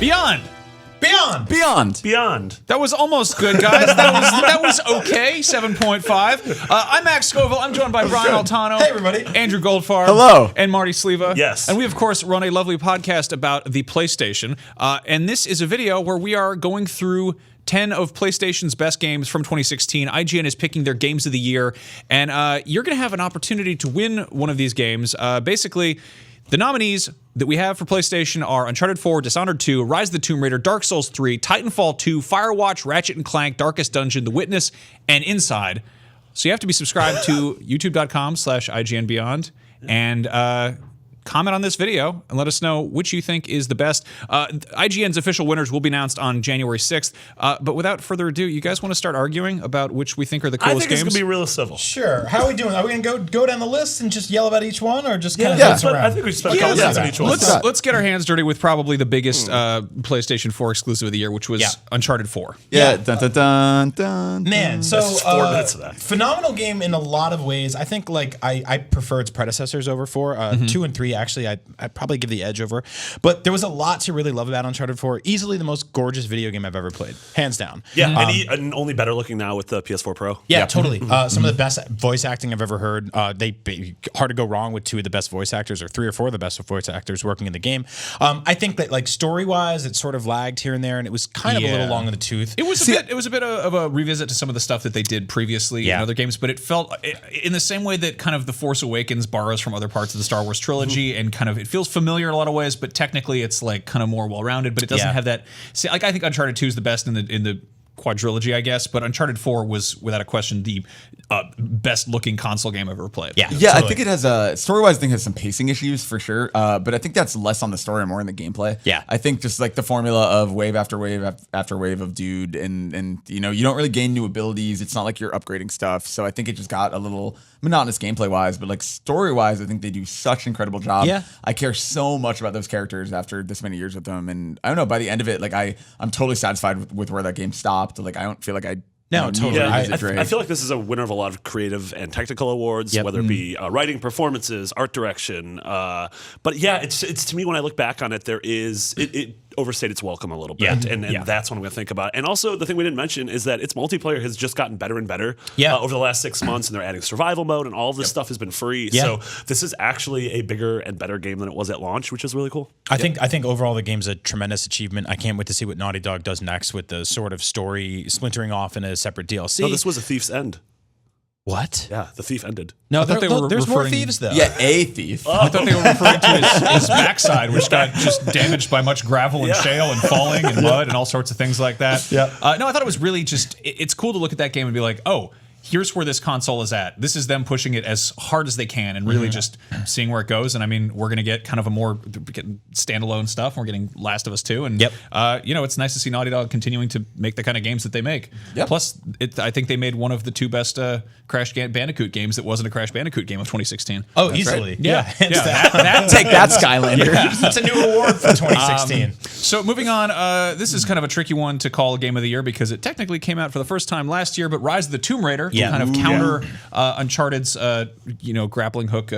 Beyond. That was almost good, guys. That was okay. 7.5. I'm Max Scoville. I'm joined by Brian Altano. Hey, everybody. Andrew Goldfarb. Hello. And Marty Sleva. Yes. And we, of course, run a lovely podcast about the PlayStation. And this is a video where we are going through 10 of PlayStation's best games from 2016. IGN is picking their games of the year. And you're going to have an opportunity to win one of these games. Basically, the nominees that we have for PlayStation are Uncharted 4, Dishonored II, Rise of the Tomb Raider, Dark Souls 3, Titanfall 2, Firewatch, Ratchet & Clank, Darkest Dungeon, The Witness, and Inside. So you have to be subscribed to youtube.com/IGNBeyond and comment on this video and let us know which you think is the best. IGN's official winners will be announced on January 6th. But without further ado, you guys want to start arguing about which we think are the coolest games? I think it's going to be real civil. Sure. How are we doing? Are we going to go down the list and just yell about each one, or just kind of Yeah, around? I think we should spend a couple minutes on each one. Let's get our hands dirty with probably the biggest PlayStation 4 exclusive of the year, which was Uncharted 4. Yeah. Dun, dun, dun, dun, Man, so This is 4 minutes of that. phenomenal game in a lot of ways. I think I prefer its predecessors over 4. 2 and 3 actually I'd probably give the edge over. But there was a lot to really love about Uncharted 4. Easily the most gorgeous video game I've ever played, hands down. Yeah, and only better looking now with the PS4 Pro. Yeah, totally. Some of the best voice acting I've ever heard. Hard to go wrong with 2 of the best voice actors, or 3 or 4 of the best voice actors working in the game. I think that story wise, it sort of lagged here and there, and it was kind of a little long in the tooth. It was a bit of a revisit to some of the stuff that they did previously in other games, but it felt in the same way that kind of The Force Awakens borrows from other parts of the Star Wars trilogy, and kind of it feels familiar in a lot of ways, but technically it's kind of more well-rounded, but it doesn't have that. See, I think Uncharted 2 is the best in the quadrilogy, I guess, but Uncharted 4 was without a question the best looking console game I've ever played. Yeah, totally. I think it has story-wise, I think it has some pacing issues for sure, but I think that's less on the story and more in the gameplay. Yeah. I think just the formula of wave after wave after wave of dude, and you don't really gain new abilities. It's not like you're upgrading stuff, so I think it just got a little monotonous gameplay-wise, but story-wise, I think they do such an incredible job. Yeah. I care so much about those characters after this many years with them, and I don't know, by the end of it, I'm totally satisfied with where that game stopped. I don't feel like I totally. Yeah, I feel like this is a winner of a lot of creative and technical awards, whether it be writing, performances, art direction. But yeah, it's to me, when I look back on it, it overstayed its welcome a little bit, and that's what I'm going to think about. And also, the thing we didn't mention is that its multiplayer has just gotten better and better over the last 6 months, and they're adding survival mode, and all of this stuff has been free. So this is actually a bigger and better game than it was at launch, which is really cool. I think overall the game's a tremendous achievement. I can't wait to see what Naughty Dog does next with the sort of story splintering off in a separate DLC. No, this was a Thief's End. What? Yeah, the thief ended. No, there's more thieves though. Yeah, a thief. I thought they were referring to his backside, which got just damaged by much gravel and shale and falling and mud and all sorts of things like that. No, I thought it was really just, it's cool to look at that game and be like, oh, here's where this console is at. This is them pushing it as hard as they can and really just seeing where it goes. And I mean, we're going to get kind of a more standalone stuff. We're getting Last of Us 2. And, it's nice to see Naughty Dog continuing to make the kind of games that they make. Yep. Plus, I think they made one of the 2 best Crash Bandicoot games that wasn't a Crash Bandicoot game of 2016. Oh, that's easily. Right. Yeah. Take that, Skylander. That's a new award for 2016. So moving on, this is kind of a tricky one to call a game of the year because it technically came out for the first time last year, but Rise of the Tomb Raider kind of counter Uncharted's grappling hook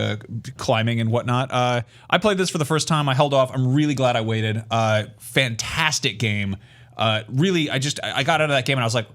climbing and whatnot. I played this for the first time. I held off. I'm really glad I waited. Fantastic game. Really, I got out of that game and I was like,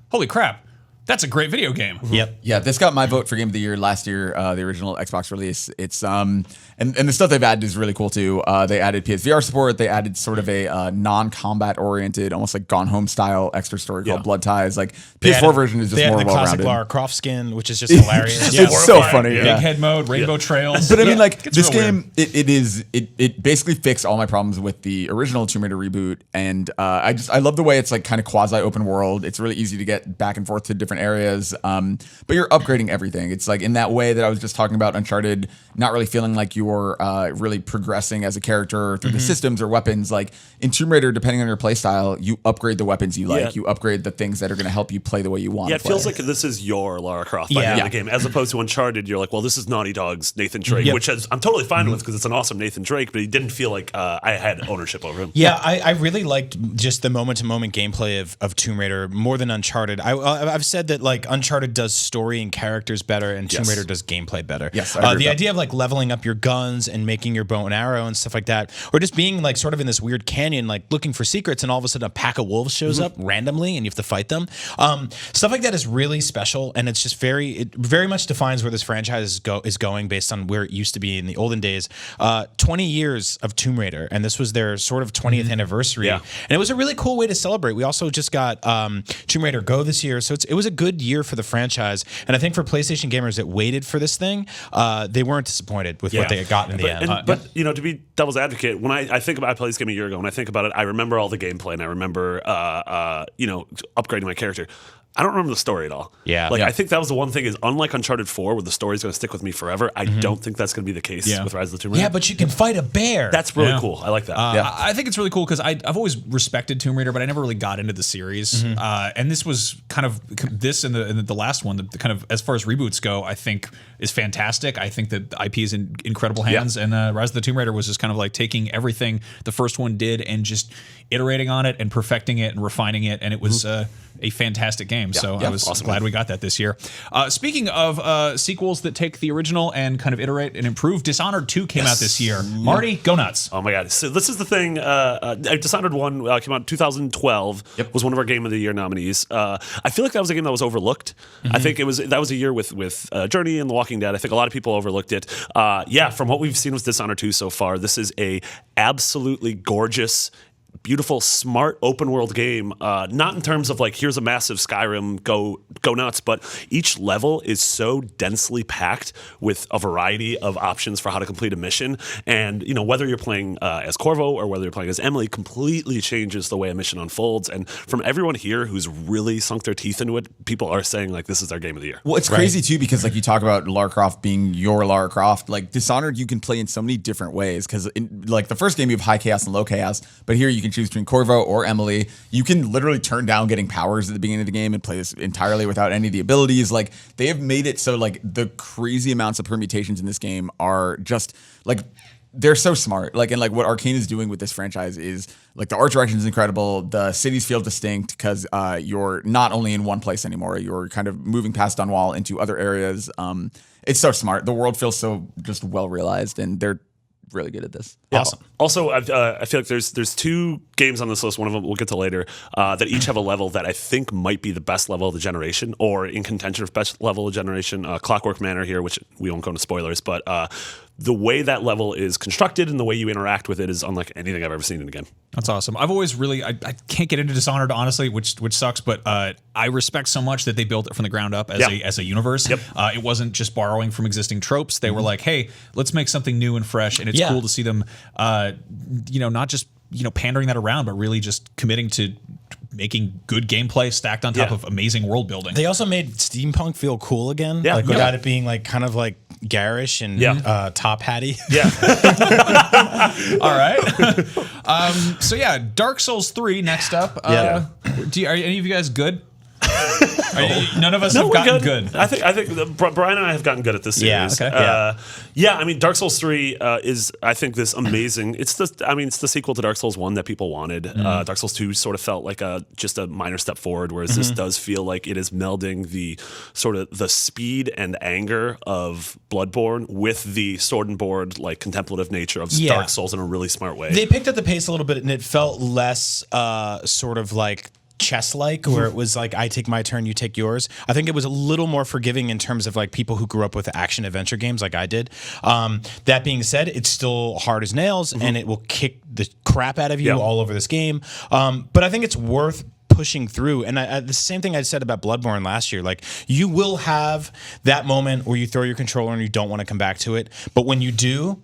holy crap. That's a great video game. Yep. Yeah, this got my vote for Game of the Year last year, the original Xbox release. It's and the stuff they've added is really cool too. They added PSVR support. They added sort of a non-combat oriented, almost like Gone Home style extra story called Blood Ties. PS4 version is just more well-rounded. The classic Lara Croft skin, which is just hilarious. It's so funny. Big head mode, rainbow trails. But I mean, this game, it basically fixed all my problems with the original Tomb Raider reboot, and I love the way it's kind of quasi open world. It's really easy to get back and forth to different areas, but you're upgrading everything. It's in that way that I was just talking about Uncharted, not really feeling like you're really progressing as a character through the systems or weapons. In Tomb Raider, depending on your play style, you upgrade the weapons you like. You upgrade the things that are going to help you play the way you want. Yeah, it feels like this is your Lara Croft by the end of the game, as opposed to Uncharted. You're like, well, this is Naughty Dog's Nathan Drake, which I'm totally fine with because it's an awesome Nathan Drake, but he didn't feel like I had ownership over him. Yeah, I really liked just the moment-to-moment gameplay of Tomb Raider more than Uncharted. I've said said that like Uncharted does story and characters better, and Tomb Raider does gameplay better. Yes, I agree with the that. idea of like leveling up your guns and making your bow and arrow and stuff like that, or just being like sort of in this weird canyon, like looking for secrets, and all of a sudden a pack of wolves shows up randomly, and you have to fight them. Stuff like that is really special, and it's just it very much defines where this franchise is going based on where it used to be in the olden days. 20 years of Tomb Raider, and this was their sort of 20th anniversary, and it was a really cool way to celebrate. We also just got Tomb Raider Go this year, so it was a good year for the franchise, and I think for PlayStation gamers that waited for this thing, they weren't disappointed with what they had gotten in the end. But you know, to be devil's advocate, when I think about, I played this game a year ago, when I think about it, I remember all the gameplay, and I remember you know, upgrading my character. I don't remember the story at all. I think that was the one thing is, unlike Uncharted 4, where the story is going to stick with me forever, I don't think that's going to be the case with Rise of the Tomb Raider. Yeah, but you can fight a bear. That's really cool. I like that. I think it's really cool because I've always respected Tomb Raider, but I never really got into the series. And this was kind of and the last one, the kind of, as far as reboots go, I think is fantastic. I think that the IP is in incredible hands, and Rise of the Tomb Raider was just kind of like taking everything the first one did and just iterating on it and perfecting it and refining it, and it was a fantastic game. So I was glad we got that this year. Speaking of sequels that take the original and kind of iterate and improve, Dishonored 2 came out this year. Marty, go nuts. Oh my God. So this is the thing. Dishonored 1 came out in 2012, was one of our Game of the Year nominees. I feel like that was a game that was overlooked. I think that was a year with Journey and The Walking Dead. I think a lot of people overlooked it. From what we've seen with Dishonored 2 so far, this is a absolutely gorgeous, beautiful, smart open world game. Not in terms of like, here's a massive Skyrim, go nuts, but each level is so densely packed with a variety of options for how to complete a mission. And you know, whether you're playing as Corvo or whether you're playing as Emily, completely changes the way a mission unfolds. And from everyone here who's really sunk their teeth into it, people are saying like, this is their game of the year. Well, it's crazy too, because like you talk about Lara Croft being your Lara Croft, like Dishonored you can play in so many different ways, because like the first game you have high chaos and low chaos, but here you can choose between Corvo or Emily. You can literally turn down getting powers at the beginning of the game and play this entirely without any of the abilities. Like, they have made it so like the crazy amounts of permutations in this game are just like, they're so smart. Like, and like what Arcane is doing with this franchise is like, the art direction is incredible. The cities feel distinct because you're not only in one place anymore. You're kind of moving past Dunwall into other areas. It's so smart. The world feels so just well realized, and they're really good at this. Awesome. Also, I feel like there's two games on this list. One of them we'll get to later that each have a level that I think might be the best level of the generation, or in contention for best level of generation. Clockwork Manor here, which we won't go into spoilers, but the way that level is constructed and the way you interact with it is unlike anything I've ever seen in a game. That's awesome. I've always really, I can't get into Dishonored, honestly, which sucks, but I respect so much that they built it from the ground up as a universe. It wasn't just borrowing from existing tropes. They were like, hey, let's make something new and fresh, and it's cool to see them, not just pandering that around, but really just committing to making good gameplay stacked on top of amazing world building. They also made steampunk feel cool again, without it being like kind of like garish and top hatty. All right. So Dark Souls 3 next up. Are any of you guys good? None of us have gotten good. I think Brian and I have gotten good at this series. I mean, Dark Souls 3 is, I think, this amazing. It's the sequel to Dark Souls 1 that people wanted. Dark Souls 2 sort of felt like just a minor step forward, whereas this does feel like it is melding the sort of the speed and anger of Bloodborne with the sword and board like contemplative nature of Dark Souls in a really smart way. They picked up the pace a little bit, and it felt less sort of like chess-like, where it was like, I take my turn, you take yours. I think it was a little more forgiving in terms of like people who grew up with action adventure games like I did. That being said, it's still hard as nails, and it will kick the crap out of you all over this game. But I think it's worth pushing through. And the same thing I said about Bloodborne last year, like, you will have that moment where you throw your controller and you don't want to come back to it. But when you do,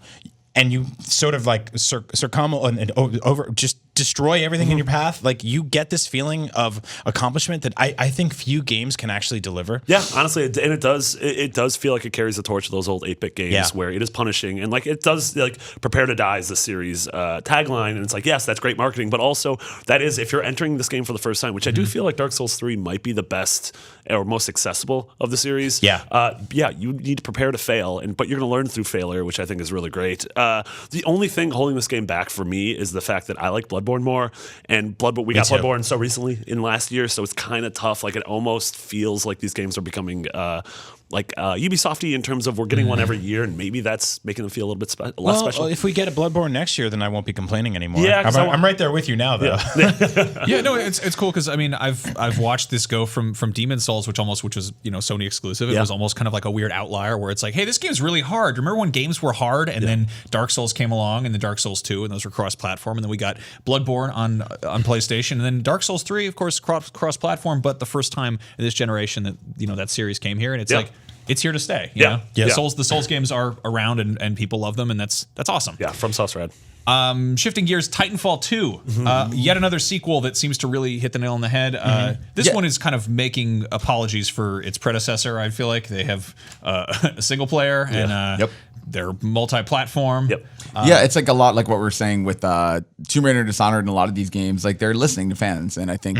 and you sort of like succumb and over just destroy everything in your path, like, you get this feeling of accomplishment that I think few games can actually deliver. Yeah, honestly, and it does feel like it carries the torch of those old 8-bit games where it is punishing, and like, it does, like, prepare to die is the series tagline, and it's like, yes, that's great marketing, but also that is, if you're entering this game for the first time, which I do feel like Dark Souls 3 might be the best or most accessible of the series. You need to prepare to fail, but you're going to learn through failure, which I think is really great. The only thing holding this game back for me is the fact that I like Bloodborne Bloodborne more, and we got too. Bloodborne so recently in last year, so it's kind of tough. Like it almost feels like these games are becoming Ubisoft-y in terms of we're getting one every year, and maybe that's making them feel a little bit less special. If we get a Bloodborne next year, then I won't be complaining anymore. Yeah, I'm right there with you now, though. Yeah, no, it's cool because I mean I've watched this go from Demon's Souls, which was Sony exclusive. It was almost kind of like a weird outlier where it's like, hey, this game's really hard. Remember when games were hard, and then Dark Souls came along, and then Dark Souls 2, and those were cross-platform, and then we got Bloodborne on PlayStation, and then Dark Souls 3, of course, cross-platform, but the first time in this generation that that series came here, and it's like. It's here to stay. You know? Yeah. The Souls games are around and people love them, and that's awesome. Yeah, from Sauce Red. Shifting gears, Titanfall 2, yet another sequel that seems to really hit the nail on the head. This one is kind of making apologies for its predecessor. I feel like they have a single player and they're multi-platform. Yep. It's like a lot like what we're saying with Tomb Raider, Dishonored, and a lot of these games. Like they're listening to fans, and I think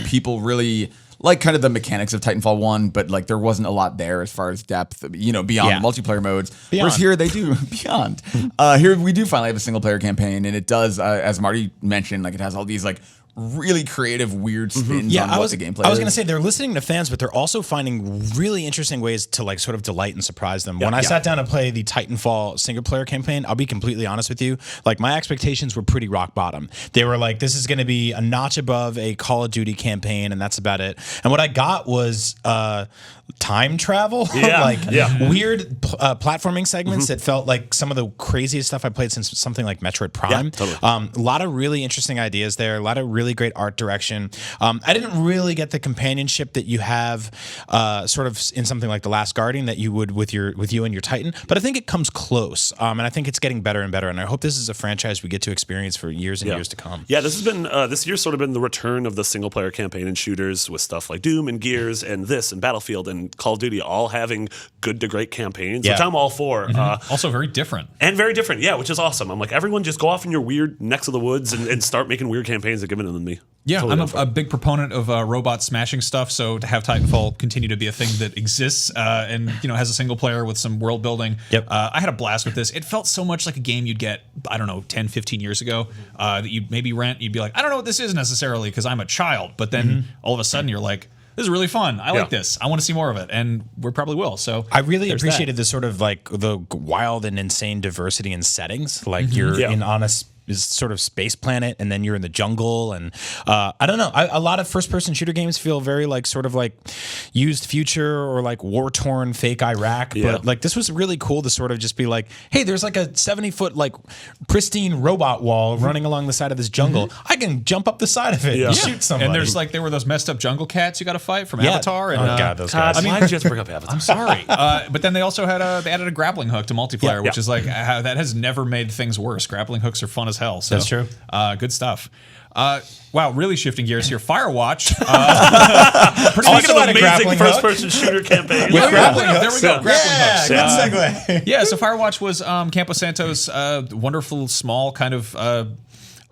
people really like kind of the mechanics of Titanfall 1, but like there wasn't a lot there as far as depth, beyond the multiplayer modes. Whereas here they do beyond. Here we do finally have a single player campaign, and it does, as Marty mentioned, like it has all these like really creative, weird spins on what the gameplay is. I was going to say they're listening to fans, but they're also finding really interesting ways to like sort of delight and surprise them. When I sat down to play the Titanfall single player campaign, I'll be completely honest with you, like my expectations were pretty rock bottom. They were like, this is going to be a notch above a Call of Duty campaign, and that's about it. And what I got was time travel, weird platforming segments that felt like some of the craziest stuff I played since something like Metroid Prime. Yeah, totally. A lot of really interesting ideas there, a lot of really great art direction. I didn't really get the companionship that you have sort of in something like The Last Guardian that you would with you and your Titan, but I think it comes close, and I think it's getting better and better, and I hope this is a franchise we get to experience for years and years to come. Yeah, this has been this year's sort of been the return of the single player campaign in shooters with stuff like Doom and Gears and this and Battlefield and Call of Duty all having good to great campaigns, which I'm all for. Also very different. And very different, which is awesome. I'm like, everyone just go off in your weird necks of the woods and start making weird campaigns and giving them to me. Yeah, Totally I'm a big proponent of robot smashing stuff, so to have Titanfall continue to be a thing that exists and has a single player with some world building, I had a blast with this. It felt so much like a game you'd get, 10, 15 years ago that you'd maybe rent. You'd be like, I don't know what this is necessarily because I'm a child, but then all of a sudden you're like, this is really fun. I like this. I want to see more of it, and we probably will. So I really appreciated the sort of like the wild and insane diversity in settings. Like you're on a sort of space planet, and then you're in the jungle, and I don't know. A lot of first-person shooter games feel very like sort of like used future or like war-torn fake Iraq. But like this was really cool to sort of just be like, hey, there's like a 70-foot like pristine robot wall running along the side of this jungle. I can jump up the side of it and shoot somebody. And there's like there were those messed up jungle cats you got to fight from Avatar. And, God, those guys. Why did you have to bring up Avatar? I'm sorry, but then they also had they added a grappling hook to multiplayer, which is like that has never made things worse. Grappling hooks are fun as hell. So, that's true. Good stuff. Wow, really shifting gears here. Firewatch. Speaking of amazing first-person shooter campaign. With grappling hooks. There we go. Grappling hooks. Good segue. Yeah, so Firewatch was Campo Santo's wonderful, small kind of...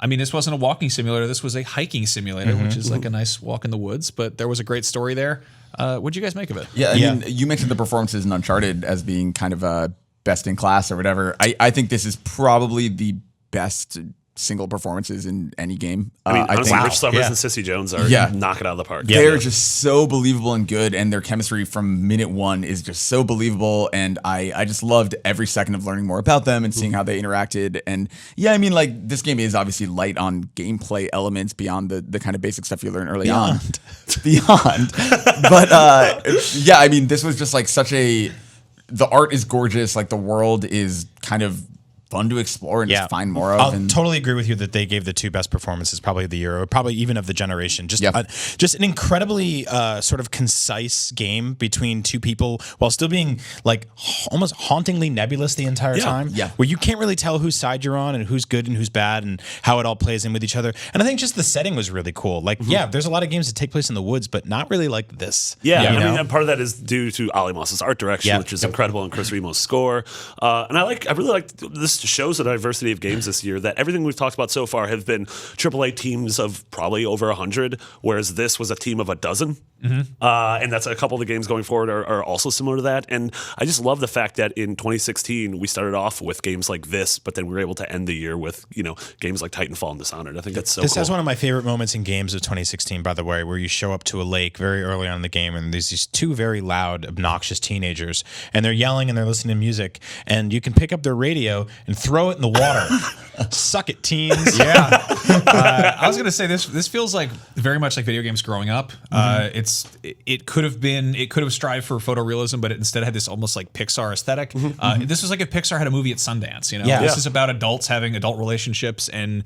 this wasn't a walking simulator. This was a hiking simulator, which is like a nice walk in the woods. But there was a great story there. What'd you guys make of it? Yeah, I mean, you mentioned the performances in Uncharted as being kind of best in class or whatever. I think this is probably the best single performances in any game. Honestly, Rich Summers and Sissy Jones are knock it out of the park. They're just so believable and good, and their chemistry from minute one is just so believable, and I just loved every second of learning more about them and seeing how they interacted. And this game is obviously light on gameplay elements beyond the kind of basic stuff you learn early on. Beyond. But this was just like the art is gorgeous, like the world is kind of fun to explore and just find more of. I'll totally agree with you that they gave the two best performances probably of the year, or probably even of the generation. Just an incredibly sort of concise game between two people while still being like almost hauntingly nebulous the entire time. Yeah. Where you can't really tell whose side you're on and who's good and who's bad and how it all plays in with each other. And I think just the setting was really cool. Like, there's a lot of games that take place in the woods, but not really like this. And part of that is due to Ali Moss's art direction, which is incredible, and Chris Remo's score. And I really like this just shows the diversity of games this year, that everything we've talked about so far have been AAA teams of probably over 100, whereas this was a team of a dozen. And that's a couple of the games going forward are also similar to that. And I just love the fact that in 2016 we started off with games like this, but then we were able to end the year with games like Titanfall and Dishonored. I think that's so This cool. has one of my favorite moments in games of 2016, by the way, where you show up to a lake very early on in the game, and there's these two very loud, obnoxious teenagers, and they're yelling and they're listening to music, and you can pick up their radio and throw it in the water. Suck it, teens. Yeah. I was gonna say this feels like very much like video games growing up. It could have strived for photorealism, but it instead had this almost like Pixar aesthetic. This was like if Pixar had a movie at Sundance. Yeah. This is about adults having adult relationships, and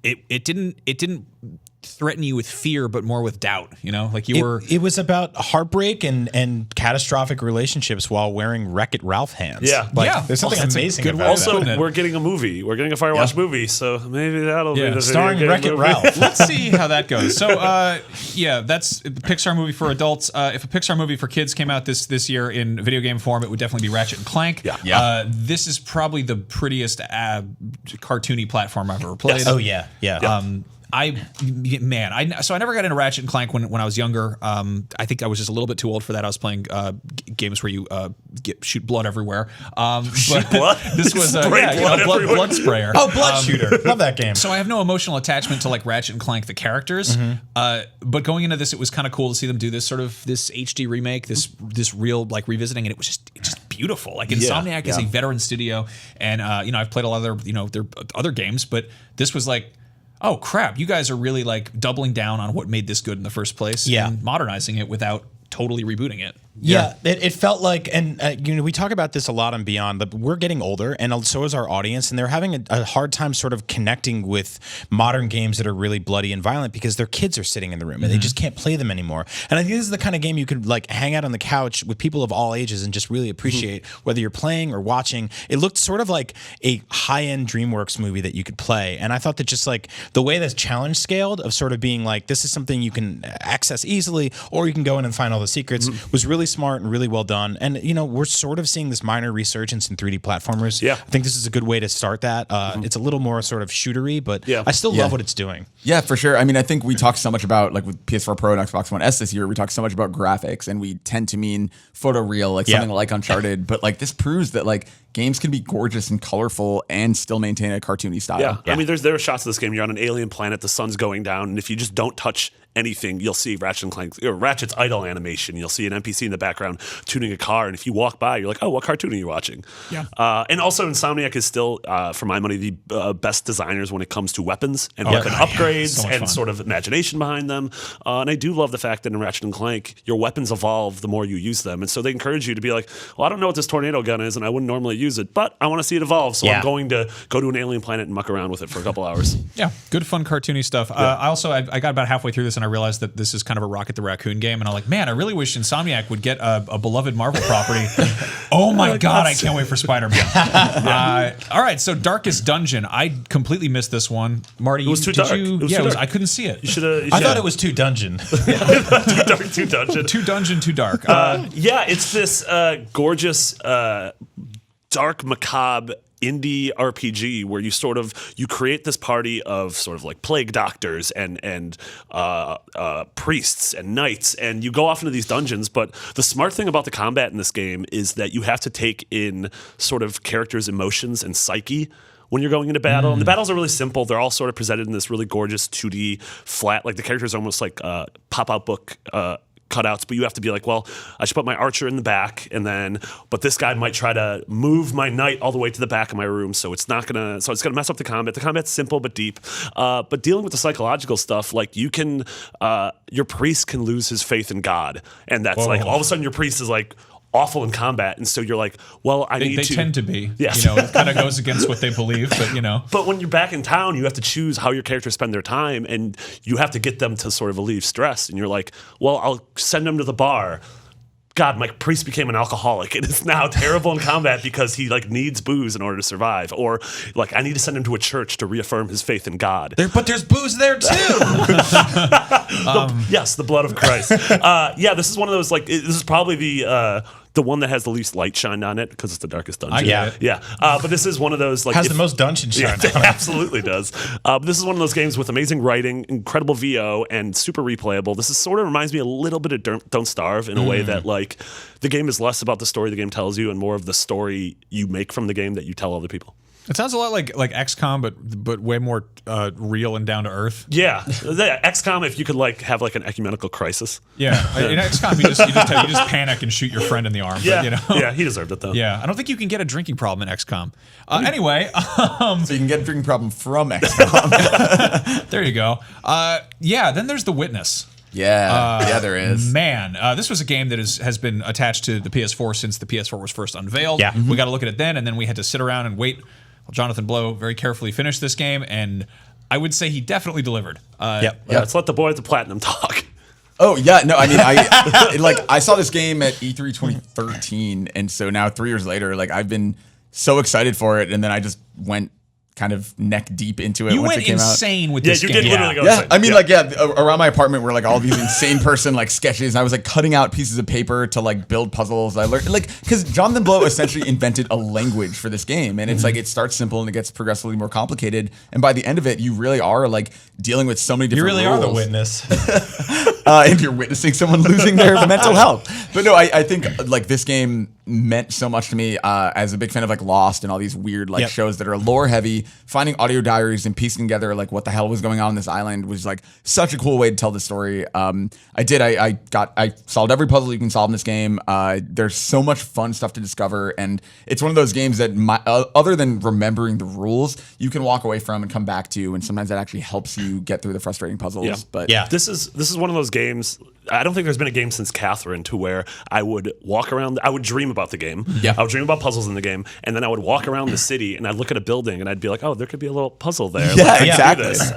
it didn't threaten you with fear, but more with doubt. Like It was about heartbreak and catastrophic relationships while wearing Wreck-It Ralph hands. Yeah. There's something That's a amazing good about way that. to Also, we're getting a movie. We're getting a Firewatch movie, so maybe that'll be the starring video game Wreck-It movie. Ralph. Let's see how that goes. So, that's a Pixar movie for adults. If a Pixar movie for kids came out this year in video game form, it would definitely be Ratchet and Clank. Yeah. This is probably the prettiest cartoony platform I've ever played. Yes. Oh, yeah. I never got into Ratchet and Clank when I was younger. I think I was just a little bit too old for that. I was playing games where you shoot blood everywhere. Shoot blood? This was Spray blood everywhere. blood sprayer. Oh, Blood Shooter. Love that game. So I have no emotional attachment to like Ratchet and Clank the characters, but going into this, it was kind of cool to see them do this HD remake, this real like revisiting, and it was just beautiful. Like Insomniac is a veteran studio, and I've played a lot of their other games, but this was like, oh crap, you guys are really like doubling down on what made this good in the first place, and modernizing it without totally rebooting it. Yeah, it felt like, and we talk about this a lot on Beyond, but we're getting older, and so is our audience, and they're having a hard time sort of connecting with modern games that are really bloody and violent because their kids are sitting in the room and they just can't play them anymore. And I think this is the kind of game you could like hang out on the couch with people of all ages and just really appreciate whether you're playing or watching. It looked sort of like a high-end DreamWorks movie that you could play, and I thought that just like the way the challenge scaled of sort of being like, this is something you can access easily, or you can go in and find all the secrets, was really smart and really well done. And we're sort of seeing this minor resurgence in 3D platformers. Yeah. I think this is a good way to start that. It's a little more sort of shootery, but I still love what it's doing. Yeah, for sure. I mean, I think we talked so much about, like with PS4 Pro and Xbox One S this year, we talked so much about graphics, and we tend to mean photoreal, like something like Uncharted. But like this proves that like games can be gorgeous and colorful and still maintain a cartoony style. Yeah. I mean, there are shots of this game. You're on an alien planet, the sun's going down, and if you just don't touch anything, you'll see Ratchet and Clank, or Ratchet's idle animation. You'll see an NPC in the background tuning a car, and if you walk by, you're like, oh, what cartoon are you watching? Yeah. And also, Insomniac is still, for my money, the best designers when it comes to weapons and weapon upgrades So much and fun. sort of imagination behind them. And I do love the fact that in Ratchet and Clank, your weapons evolve the more you use them, and so they encourage you to be like, well, I don't know what this tornado gun is, and I wouldn't normally use it, but I want to see it evolve, so I'm going to go to an alien planet and muck around with it for a couple hours. Yeah, good fun cartoony stuff. I got about halfway through this and I realized that this is kind of a Rocket the Raccoon game, and I'm like, man, I really wish Insomniac would get a beloved Marvel property. Oh my god, I can't wait for Spider-Man. All right, so Darkest Dungeon. I completely missed this one. Marty, It was too dark. I couldn't see it. You should have. I thought it was too dungeon. too dark, too dungeon. Too dungeon, too dark. Yeah, it's this gorgeous, dark, macabre indie RPG where you create this party of sort of like plague doctors and priests and knights, and you go off into these dungeons. But the smart thing about the combat in this game is that you have to take in sort of characters' emotions and psyche when you're going into battle. And the battles are really simple. They're all sort of presented in this really gorgeous 2D flat, like the characters are almost like pop-out book cutouts, but you have to be like, well, I should put my archer in the back, but this guy might try to move my knight all the way to the back of my room, so it's gonna mess up the combat. The combat's simple but deep. But dealing with the psychological stuff, like your priest can lose his faith in God, and that's like all of a sudden your priest is like awful in combat, and so you're like, well, they tend to be. Yes. It kind of goes against what they believe, but But when you're back in town, you have to choose how your characters spend their time, and you have to get them to sort of relieve stress. And you're like, well, I'll send them to the bar. God, my priest became an alcoholic and is now terrible in combat because he like needs booze in order to survive. Or like, I need to send him to a church to reaffirm his faith in God. But there's booze there too. Yes, the blood of Christ. Yeah, this is one of those, like, this is probably the the one that has the least light shined on it because it's the darkest dungeon. Yeah. But this is one of those like Has the most dungeon shine. It absolutely does. But this is one of those games with amazing writing, incredible VO, and super replayable. This is sort of reminds me a little bit of Don't Starve in a way that like the game is less about the story the game tells you and more of the story you make from the game that you tell other people. It sounds a lot like XCOM, but way more real and down to earth. Yeah, XCOM. If you could like have like an ecumenical crisis. Yeah, in XCOM you just panic and shoot your friend in the arm. Yeah, but, you know? Yeah, he deserved it though. Yeah, I don't think you can get a drinking problem in XCOM. Anyway, So you can get a drinking problem from XCOM. there you go. Then there's The Witness. There is. Man, this was a game that has been attached to the PS4 since the PS4 was first unveiled. Yeah. We got to look at it then, and then we had to sit around and wait while Jonathan Blow very carefully finished this game, and I would say he definitely delivered. Let's let the boy at the platinum talk. Oh yeah, no, I mean, I saw this game at E3 2013, and so now 3 years later, like I've been so excited for it, and then I just went kind of neck deep into it. You once went it came insane with Yeah, this you game. did literally go. Yeah, insane. I mean, around my apartment were like all these insane person like sketches. I was like cutting out pieces of paper to like build puzzles. I learned because Jonathan Blow essentially invented a language for this game, and it's like it starts simple and it gets progressively more complicated. And by the end of it, you really are like dealing with so many You different. really rules. are the witness. If you're witnessing someone losing their mental health. But no, I think like this game meant so much to me as a big fan of like Lost and all these weird like shows that are lore heavy. Finding audio diaries and piecing together like what the hell was going on this island was like such a cool way to tell the story. I solved every puzzle you can solve in this game. There's so much fun stuff to discover, and it's one of those games that other than remembering the rules, you can walk away from and come back to, and sometimes that actually helps you get through the frustrating puzzles. Yeah. But this is one of those games. I don't think there's been a game since Catherine to where I would walk around. I would dream about the game. Yeah. I would dream about puzzles in the game, and then I would walk around the city and I'd look at a building and I'd be like, oh, there could be a little puzzle there. Yeah, Let's do exactly. this.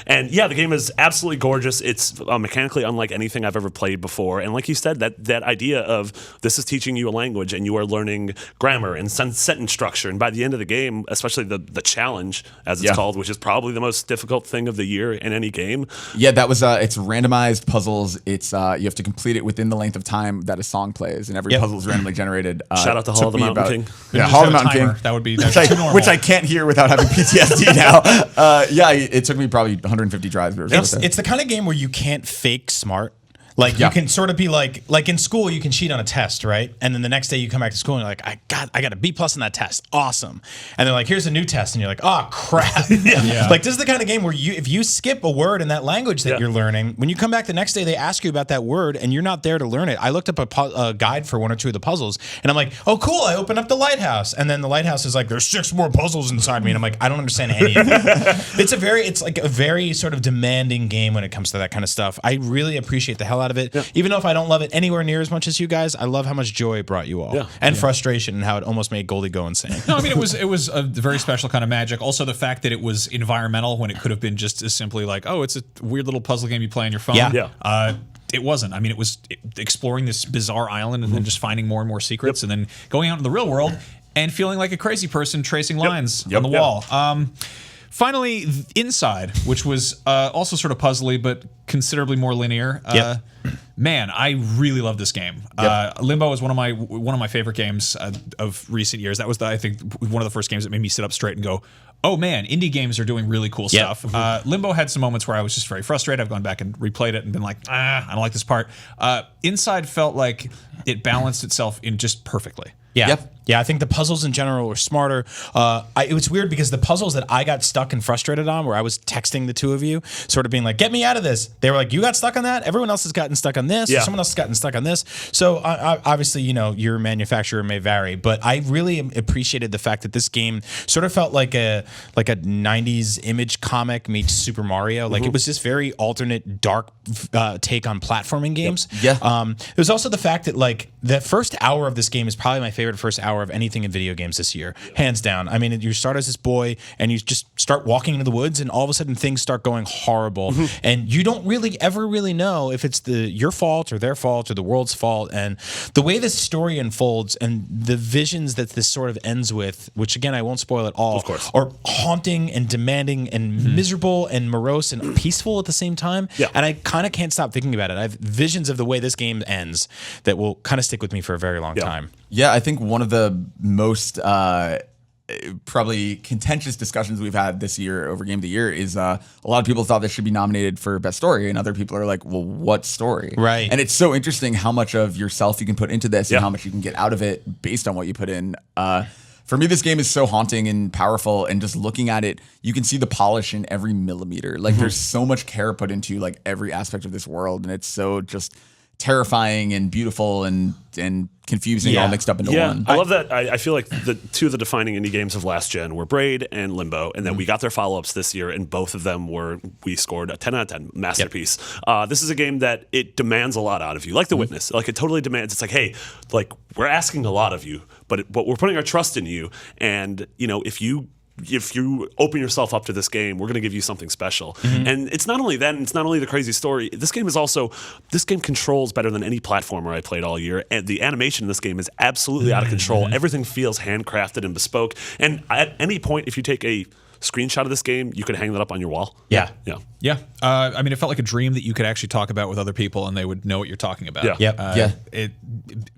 And the game is absolutely gorgeous. It's mechanically unlike anything I've ever played before. And like you said, that idea of this is teaching you a language and you are learning grammar and sentence structure. And by the end of the game, especially the challenge, as it's called, which is probably the most difficult thing of the year in any game. Yeah, that was it's randomized puzzles. It's you have to complete it within the length of time that a song plays, and every puzzle is randomly generated. Shout out to Hall of the Mountain King. Yeah, Hall of the Mountain King. That would be which I can't hear without having PTSD now. It took me probably 150 tries. It's the kind of game where you can't fake smart. Like you can sort of be like in school you can cheat on a test, right? And then the next day you come back to school and you're like, I got a B+ on that test. Awesome. And they're like, here's a new test, and you're like, oh crap. Like this is the kind of game where if you skip a word in that language that you're learning, when you come back the next day they ask you about that word and you're not there to learn it. I looked up a guide for one or two of the puzzles and I'm like, oh cool, I opened up the lighthouse, and then the lighthouse is like, there's 6 more puzzles inside me, and I'm like, I don't understand any of it. It's like a very sort of demanding game when it comes to that kind of stuff. I really appreciate the hell out of it. Even though if I don't love it anywhere near as much as you guys, I love how much joy it brought you all, and frustration, and how it almost made Goldie go insane. No, I mean it was a very special kind of magic. Also, the fact that it was environmental when it could have been just as simply like, oh, it's a weird little puzzle game you play on your phone. It wasn't. I mean, it was exploring this bizarre island and then just finding more and more secrets, and then going out in the real world and feeling like a crazy person tracing lines on the wall. Finally, Inside, which was also sort of puzzly but considerably more linear. Man, I really love this game. Limbo is one of my favorite games of recent years. That was I think one of the first games that made me sit up straight and go, oh man, indie games are doing really cool stuff. Limbo had some moments where I was just very frustrated. I've gone back and replayed it and been like, I don't like this part. Inside felt like it balanced itself in just perfectly. Yeah, I think the puzzles in general were smarter. It was weird because the puzzles that I got stuck and frustrated on, where I was texting the two of you, sort of being like, get me out of this. They were like, you got stuck on that? Everyone else has gotten stuck on this. Or someone else has gotten stuck on this. So obviously, your manufacturer may vary, but I really appreciated the fact that this game sort of felt like a 90s Image comic meets Super Mario. Like it was this very alternate, dark take on platforming games. There's also the fact that like the first hour of this game is probably my favorite favorite first hour of anything in video games this year, hands down. I mean, you start as this boy and you just start walking into the woods, and all of a sudden things start going horrible, and you don't really ever really know if it's your fault or their fault or the world's fault. And the way this story unfolds and the visions that this sort of ends with, which again I won't spoil at all, of course, are haunting and demanding and miserable and morose and peaceful at the same time. Yeah. And I kind of can't stop thinking about it. I have visions of the way this game ends that will kind of stick with me for a very long time. Yeah, I think one of the most probably contentious discussions we've had this year over Game of the Year is a lot of people thought this should be nominated for Best Story, and other people are like, well, what story? Right. And it's so interesting how much of yourself you can put into this and how much you can get out of it based on what you put in. For me, this game is so haunting and powerful, and just looking at it, you can see the polish in every millimeter. Like there's so much care put into like every aspect of this world, and it's so just terrifying and beautiful and confusing all mixed up into one. I love that. I feel like the two of the defining indie games of last gen were Braid and Limbo, and then we got their follow-ups this year, and both of them we scored a 10 out of 10 masterpiece. This is a game that it demands a lot out of you, like The Witness. Like it totally demands. It's like, hey, like we're asking a lot of you, but we're putting our trust in you, and you know if you open yourself up to this game, we're going to give you something special. And it's not only that, and it's not only the crazy story. This game controls better than any platformer I played all year. And the animation in this game is absolutely out of control. Everything feels handcrafted and bespoke. And at any point, if you take a screenshot of this game, you could hang that up on your wall. Yeah. I mean, it felt like a dream that you could actually talk about with other people and they would know what you're talking about. It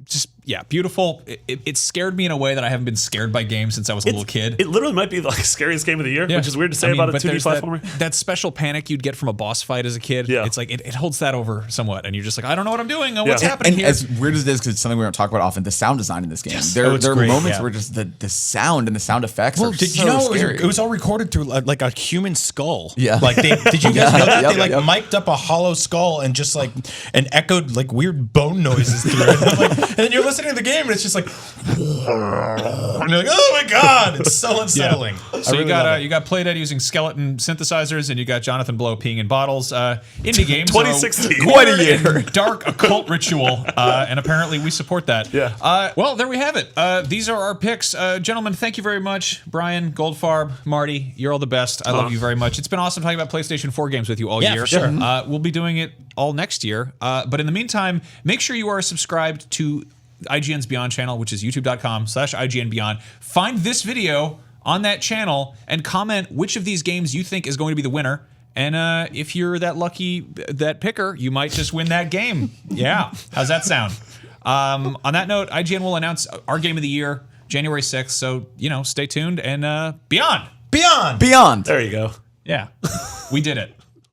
just beautiful. It scared me in a way that I haven't been scared by games since I was a little kid. It literally might be the scariest game of the year, which is weird to say about a 2D platformer. That special panic you'd get from a boss fight as a kid. Yeah. It's like it holds that over somewhat, and you're just like, I don't know what I'm doing. What's happening here? As weird as it is, because it's something we don't talk about often, the sound design in this game. There are moments where just the sound and the sound effects are did so you know scary. it was all recorded through like a human skull? Yeah. Like did you guys know that? They mic'd up a hollow skull and just and echoed like weird bone noises through it. And then you're listening to the game and it's just like, and you're like, oh my god, it's so unsettling. So you got Playdead using skeleton synthesizers, and you got Jonathan Blow peeing in bottles. Indie games, 2016, quite a year, dark occult ritual, and apparently we support that. Yeah. Well, there we have it. These are our picks, gentlemen. Thank you very much, Brian, Goldfarb, Marty. You're all the best. I love you very much. It's been awesome talking about PlayStation 4 games with you all year. For sure. We'll be doing it all next year. But in the meantime, make sure you are subscribed to IGN's Beyond channel, which is youtube.com/IGN Beyond. Find this video on that channel and comment which of these games you think is going to be the winner. And if you're that lucky, that picker, you might just win that game. Yeah. How's that sound? On that note, IGN will announce our game of the year January 6th. So, stay tuned and Beyond. Beyond. Beyond. There you go. Yeah. We did it.